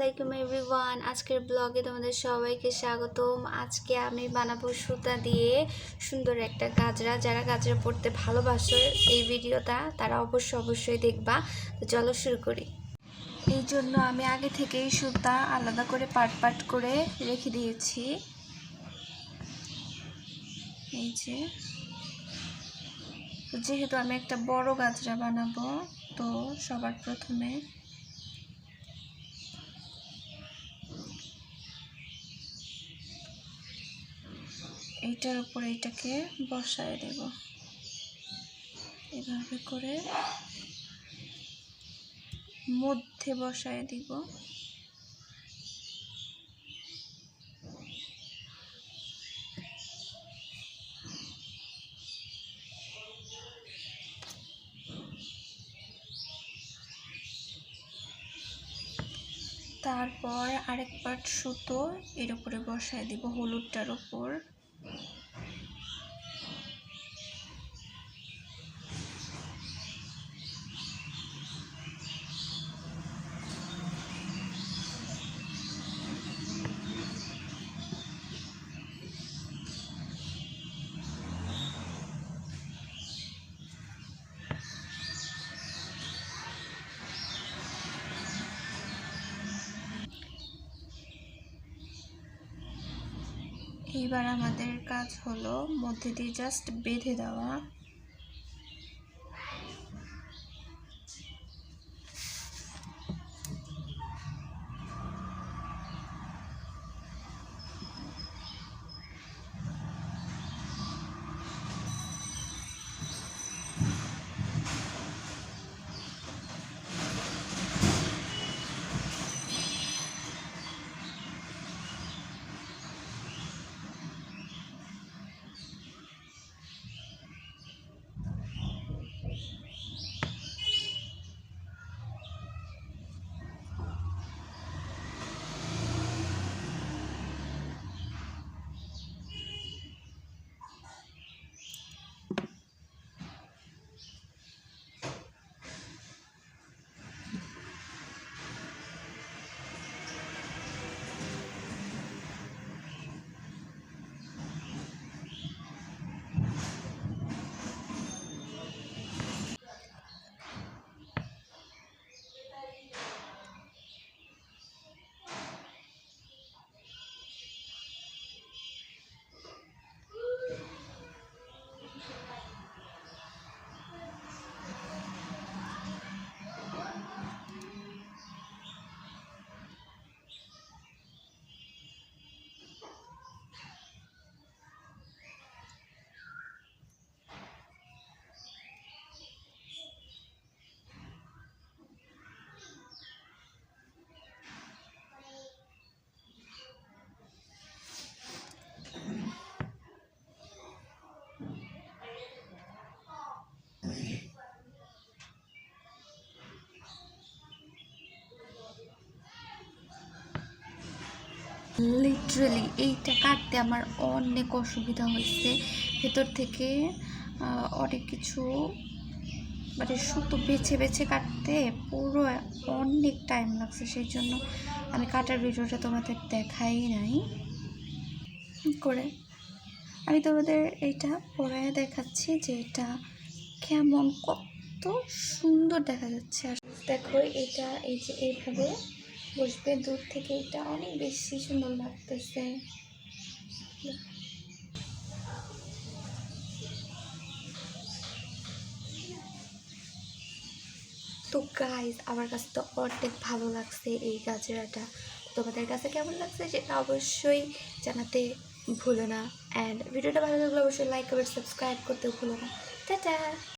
আলাইকুম এভরিওয়ান। আজকের ব্লগে তোমাদের সবাইকে স্বাগতম। আজকে আমি বানাবো সুতা দিয়ে সুন্দর একটা গাজরা। যারা গাজরা পরতে ভালোবাসো এই ভিডিওটা তারা অবশ্যই দেখবা। তো চলো শুরু করি। এই জন্য আমি আগে থেকেই সুতা আলাদা করে পাট করে রেখে দিয়েছি। এই যেহেতু আমি একটা বড় গাজরা বানাবো, তো সবার প্রথমে এইটার উপরে এটাকে বসায় দেব। এভাবে করে মধ্যে বসায় দিব। তারপর আরেক পাট সুতো এর উপরে বসায় দিব, হলুদটার উপর। এবার আমাদের কাজ হলো মধ্যে দিয়ে জাস্ট বেঁধে দেওয়া। লিটারালি এইটা কাটতে আমার অনেক অসুবিধা হয়েছে। ভেতর থেকে অনেক কিছু মানে সুতো বেছে কাটতে পুরো অনেক টাইম লাগছে। সেই জন্য আমি কাটার ভিডিওটা তোমাদের দেখাই নাই করে। আমি তোমাদের এইটা পরায় দেখাচ্ছি যে এটা কেমন, কত সুন্দর দেখা যাচ্ছে। আর দেখো এটা এই যে এইভাবে বসবে দূর থেকে, এটা অনেক বেশি সুন্দর লাগতেছে। তো গাইজ আমার কাছে তো অনেক ভালো লাগছে এই গাজরাটা। তোমাদের কাছে কেমন লাগছে সেটা অবশ্যই জানাতে ভুলো না। অ্যান্ড ভিডিওটা ভালো লাগলে অবশ্যই লাইক কমেন্ট সাবস্ক্রাইব করতে ভুলো না। টাটা।